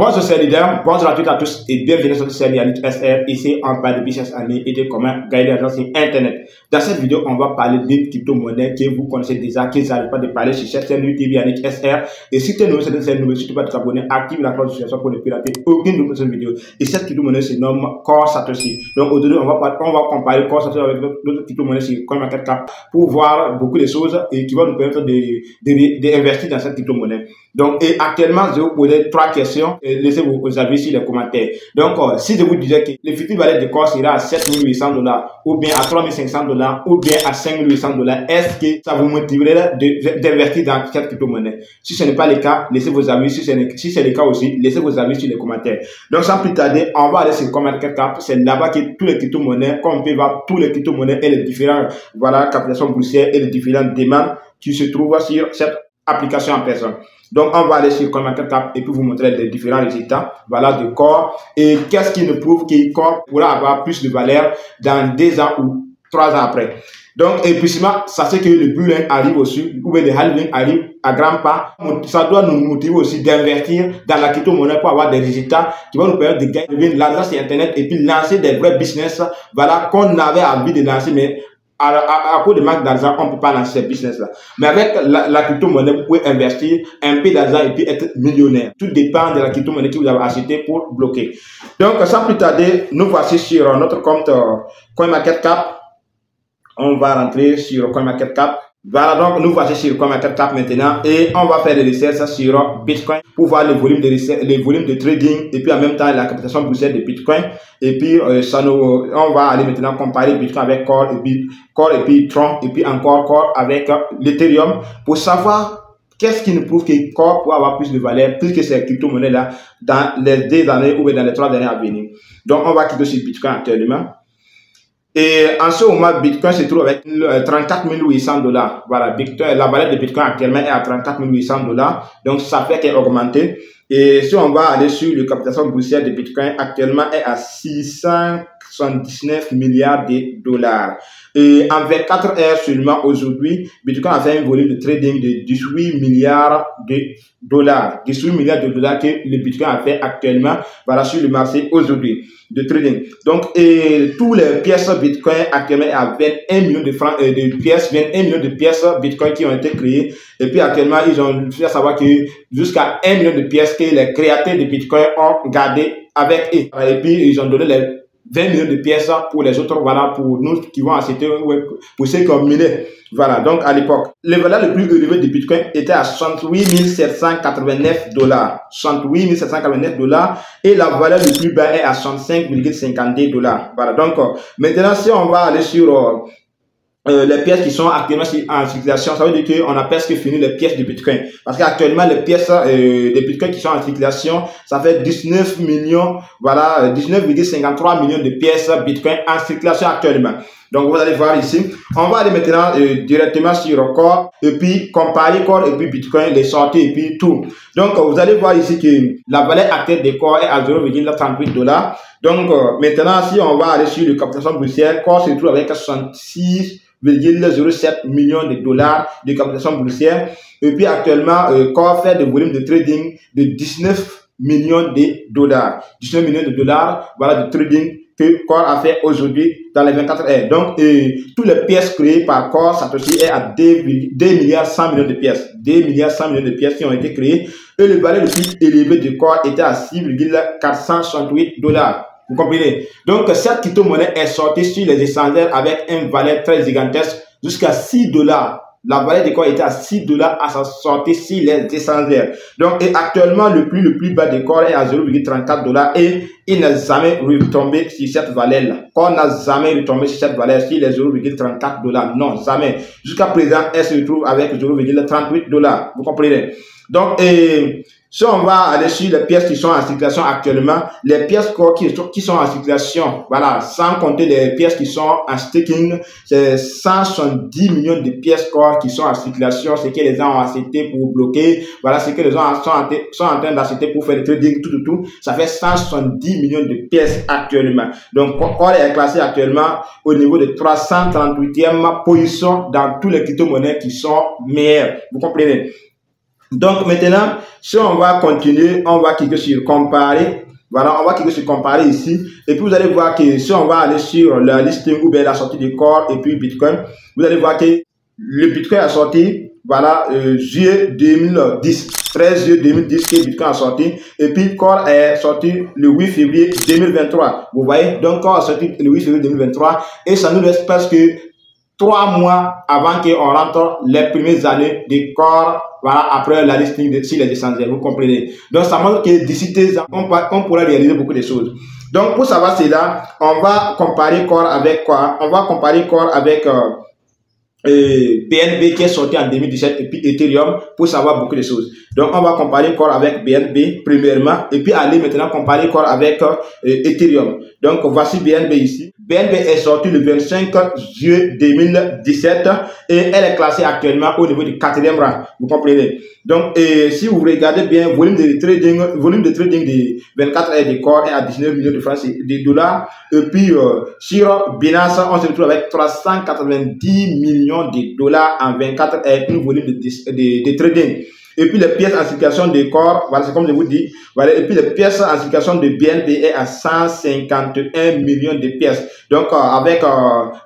Bonjour, c'est leader. Bonjour à toutes et à tous et bienvenue sur cette chaîne SR. Ici, on parle de business en ligne et de comment gagner de l'argent sur Internet. Dans cette vidéo, on va parler des crypto-monnaies que vous connaissez déjà, qu'ils n'arrêtent pas de parler sur cette chaîne YouTube Yannick SR. Et si tu es nouveau sur cette chaîne, n'oublie pas de t'abonner, active la cloche de notification pour ne plus rater aucune de nos vidéos. Et cette crypto-monnaie se nomme Core Satoshi. Donc aujourd'hui, on va comparer Core Satoshi avec d'autres crypto-monnaies sur CoinMarketCap pour voir beaucoup de choses et qui vont nous permettre d'investir dans cette crypto-monnaie. Donc, et actuellement, je vais vous poser 3 questions et laissez vos avis sur les commentaires. Donc, si je vous disais que le futur valeur de Core sera à 7800 $, ou bien à 3500 $, ou bien à 5800 $, est-ce que ça vous motiverait d'investir dans cette crypto-monnaie? Si ce n'est pas le cas, laissez vos avis. Si c'est le cas aussi, laissez vos avis sur les commentaires. Donc, sans plus tarder, on va aller sur CoinMarketCap. C'est là-bas que tous les crypto-monnaies, comme on peut voir, tous les crypto-monnaies et les différentes, capitalisations boursières et les différentes demandes qui se trouvent sur cette application en personne. Donc, on va aller sur CoinMarketCap et puis vous montrer les différents résultats, de Core. Et qu'est-ce qui nous prouve que Core pourra avoir plus de valeur dans 2 ans ou 3 ans après. Donc, et puis, sachez que le bullion arrive aussi, ou bien le halving arrive à grands pas. Ça doit nous motiver aussi d'investir dans la crypto-monnaie pour avoir des résultats qui vont nous permettre de gagner de l'argent sur Internet et puis lancer des vrais business, qu'on avait envie de lancer, mais à cause de manque d'argent, on ne peut pas lancer ces business-là. Mais avec la crypto-monnaie, vous pouvez investir un peu d'argent et puis être millionnaire. Tout dépend de la crypto-monnaie que vous avez achetée pour bloquer. Donc, sans plus tarder, nous voici sur notre compte CoinMarketCap. On va rentrer sur CoinMarketCap. Voilà, donc nous voici sur CoinMarketCap maintenant et on va faire des recherches sur Bitcoin pour voir le volume de trading et puis en même temps la capitalisation boursière de Bitcoin. Et puis on va aller maintenant comparer Bitcoin avec Core et puis Tron et puis encore Core avec l'Ethereum pour savoir qu'est-ce qui nous prouve que Core peut avoir plus de valeur, plus que ces crypto-monnaies là dans les 2 années ou dans les 3 années à venir. Donc on va cliquer sur Bitcoin actuellement. Et en ce moment, Bitcoin se trouve avec 34 800 $. Voilà, la valeur de Bitcoin actuellement est à 34 800 $. Donc, ça fait qu'elle a augmenté. Et si on va aller sur la capitalisation boursière de Bitcoin, actuellement est à 679 milliards de dollars. Et en 24 heures seulement aujourd'hui, Bitcoin a fait un volume de trading de 18 milliards de dollars. 18 milliards de dollars que le Bitcoin a fait actuellement, sur le marché aujourd'hui de trading. Donc, et tous les pièces Bitcoin actuellement est à 21 millions de francs de pièces, 21 millions de pièces Bitcoin qui ont été créées. Et puis actuellement, ils ont fait savoir que jusqu'à 1 million de pièces que les créateurs de Bitcoin ont gardé avec eux. Et puis, ils ont donné les 20 millions de pièces pour les autres, pour nous qui vont acheter, pour ceux qui ont miné. Voilà, donc à l'époque, le valeur le plus élevé de Bitcoin était à 68 789 $. 68 789 $. Et la valeur le plus bas est à 65,52 $. Voilà, donc maintenant, si on va aller sur les pièces qui sont actuellement en circulation, ça veut dire qu'on a presque fini les pièces de Bitcoin. Parce qu'actuellement, les pièces de Bitcoin qui sont en circulation, ça fait 19 millions, 19,53 millions de pièces Bitcoin en circulation actuellement. Donc, vous allez voir ici. On va aller maintenant directement sur Core et puis comparer Core et puis Bitcoin, les sorties et puis tout. Donc, vous allez voir ici que la valeur actuelle de Core est à 0,38 $. Donc, maintenant, si on va aller sur le capitalisation boursière, Core se trouve avec 66,07 millions de dollars de capitalisation boursière. Et puis actuellement, Core fait des volumes de trading de 19 millions de dollars. 19 millions de dollars, de trading que Core a fait aujourd'hui dans les 24 heures. Donc, toutes les pièces créées par Core Satoshi est à 2 milliards 100 millions de pièces. 2 milliards 100 millions de pièces qui ont été créées. Et le valeur le plus élevé de Core était à 6,468 $. Vous comprenez? Donc, cette crypto-monnaie est sortie sur les échangeurs avec une valeur très gigantesque jusqu'à 6 $. La valeur de Core était à 6 $ à sa sortie sur les échangeurs. Donc, et actuellement, le plus bas de Core est à 0,34 $ et il n'a jamais retombé sur cette valeur-là. Core n'a jamais retombé sur cette valeur, sur les 0,34 $. Non, jamais. Jusqu'à présent, elle se retrouve avec 0,38 $. Vous comprenez? Donc, si on va aller sur les pièces qui sont en circulation actuellement, les pièces Core qui sont en circulation, sans compter les pièces qui sont en staking, c'est 170 millions de pièces Core qui sont en circulation, ce que les gens ont acheté pour bloquer, ce que les gens sont en train d'acheter pour faire le trading, tout. Ça fait 170 millions de pièces actuellement. Donc, Core est classé actuellement au niveau de 338e position dans tous les crypto-monnaies qui sont meilleures. Vous comprenez? Donc maintenant, si on va continuer, on va cliquer sur comparer. Voilà, on va cliquer sur comparer ici. Et puis vous allez voir que si on va aller sur la listing ou bien la sortie de Core et puis Bitcoin, vous allez voir que le Bitcoin a sorti, voilà, juillet 2010. 13 juillet 2010 que Bitcoin a sorti. Et puis Core est sorti le 8 février 2023. Vous voyez, donc Core a sorti le 8 février 2023. Et ça nous laisse presque 3 mois avant qu'on rentre les premières années de Core, voilà, après la listing sur les échangeurs, vous comprenez. Donc, ça montre que d'ici 2 ans, on pourra réaliser beaucoup de choses. Donc, pour savoir cela, on va comparer Core avec quoi? On va comparer Core avec BNB qui est sorti en 2017 et puis Ethereum pour savoir beaucoup de choses. Donc, on va comparer Core avec BNB premièrement et puis aller maintenant comparer Core avec Ethereum. Donc, voici BNB ici. BNB est sorti le 25 juillet 2017 et elle est classée actuellement au niveau du 4e rang. Vous comprenez? Donc, si vous regardez bien, volume de trading de 24 heures de Core est à 19 millions de francs de dollars. Et puis, sur Binance, on se retrouve avec 390 millions de dollars en 24 heures, un volume de trading. Et puis les pièces en circulation de Core, voilà, c'est comme je vous dis, voilà, et puis les pièces en circulation de BNB est à 151 millions de pièces. Donc avec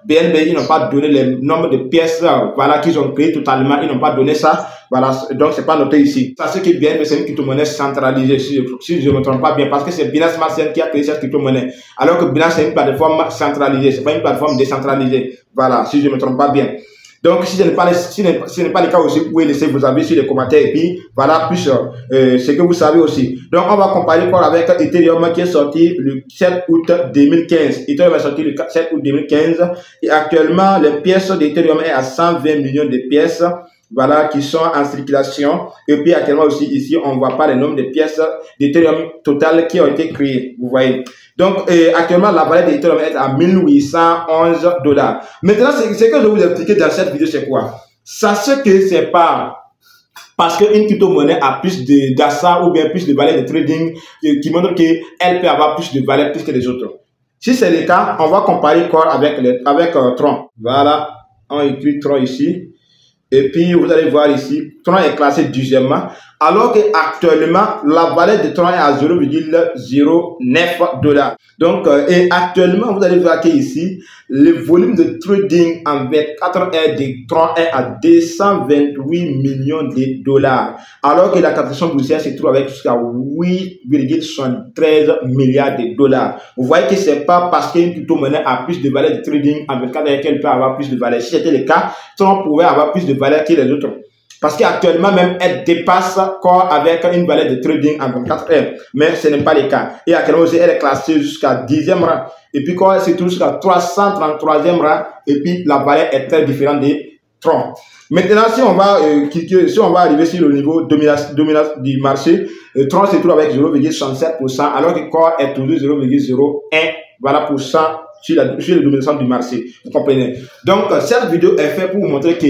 BNB, ils n'ont pas donné le nombre de pièces, voilà, qu'ils ont créé totalement, ils n'ont pas donné ça, voilà, donc c'est pas noté ici. Ça c'est que BNB c'est une crypto-monnaie centralisée, si je ne me trompe pas bien, parce que c'est Binance Smart Chain qui a créé cette crypto-monnaie, alors que Binance c'est une plateforme centralisée, c'est pas une plateforme décentralisée, voilà, si je ne me trompe pas bien. Donc, si ce n'est pas le cas aussi, vous pouvez laisser vos avis sur les commentaires et puis voilà plus ce que vous savez aussi. Donc, on va comparer Core avec Ethereum qui est sorti le 7 août 2015. Ethereum est sorti le 7 août 2015 et actuellement, les pièces d'Ethereum est à 120 millions de pièces. Voilà, qui sont en circulation. Et puis actuellement aussi ici, on ne voit pas le nombre de pièces d'Ethereum totales qui ont été créées. Vous voyez. Donc actuellement, la valeur d'Ethereum est à 1811 $. Maintenant, ce que je vais vous expliquer dans cette vidéo, c'est quoi? Sachez que c'est pas parce qu'une crypto-monnaie a plus d'achat ou bien plus de valeur de trading qui montre qu'elle peut avoir plus de valeur plus que les autres. Si c'est le cas, on va comparer Core avec Tron. Voilà, on écrit Tron ici. Et puis, vous allez voir ici, Tron est classé 10e, alors qu'actuellement, la valeur de Tron est à 0,09 $. Donc, et actuellement, vous allez voir qu'ici, le volume de trading en 24 heures de Tron est à 228 millions de dollars, alors que la capitalisation boursière se trouve avec jusqu'à 8,73 milliards de dollars. Vous voyez que c'est pas parce qu'une crypto-monnaie a plus de valeur de trading en 24 heures qu'elle peut avoir plus de valeur. Si c'était le cas, Tron pouvait avoir plus de valeur que les autres. Parce qu'actuellement même, elle dépasse Core avec une valeur de trading en 24 heures. Mais ce n'est pas le cas. Et actuellement aussi, elle est classée jusqu'à 10e rang. Et puis Core se trouve jusqu'à 333e rang. Et puis la valeur est très différente de Tron. Maintenant, si on va arriver sur le niveau dominance du marché, Tron se trouve avec 0,67%, alors que Core est toujours 0,01%, voilà, sur la domination du marché. Vous comprenez? Donc, cette vidéo est faite pour vous montrer que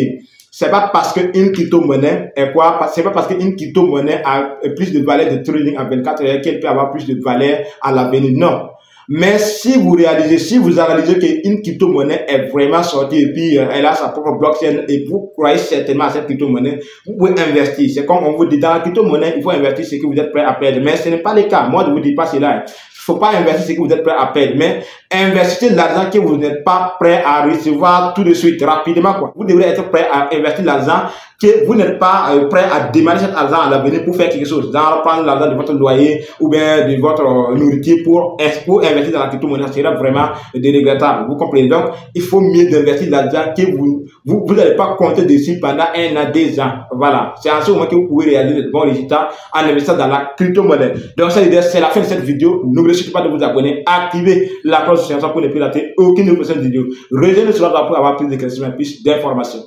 c'est pas parce qu'une crypto-monnaie est quoi? C'est pas parce qu'une crypto-monnaie a plus de valeur de trading en 24 heures qu'elle peut avoir plus de valeur à l'avenir. Non. Mais si vous analysez qu'une crypto-monnaie est vraiment sortie et puis elle a sa propre blockchain et vous croyez certainement à cette crypto-monnaie, vous pouvez investir. C'est comme on vous dit, dans la crypto-monnaie, il faut investir ce que vous êtes prêt à perdre. Mais ce n'est pas le cas. Moi, je ne vous dis pas cela. Il ne faut pas investir ce que vous êtes prêt à perdre, mais investissez l'argent que vous n'êtes pas prêt à recevoir tout de suite, rapidement, quoi. Vous devrez être prêt à investir l'argent que vous n'êtes pas prêt à démarrer cet argent à l'avenir pour faire quelque chose. Genre, prendre l'argent de votre loyer ou bien de votre nourriture pour investir dans la crypto-monnaie. Ça sera vraiment regrettable. Vous comprenez? Donc, il faut mieux d'investir l'argent que vous n'allez pas compter dessus pendant 1 an, 2 ans. Voilà. C'est en ce moment que vous pouvez réaliser de bons résultats en investissant dans la crypto-monnaie. Donc, c'est la fin de cette vidéo. N'oubliez surtout pas de vous abonner, activer la cloche de notification pour ne plus rater aucune prochaine vidéo. Rejoignez-nous sur la pour avoir plus de questions et plus d'informations.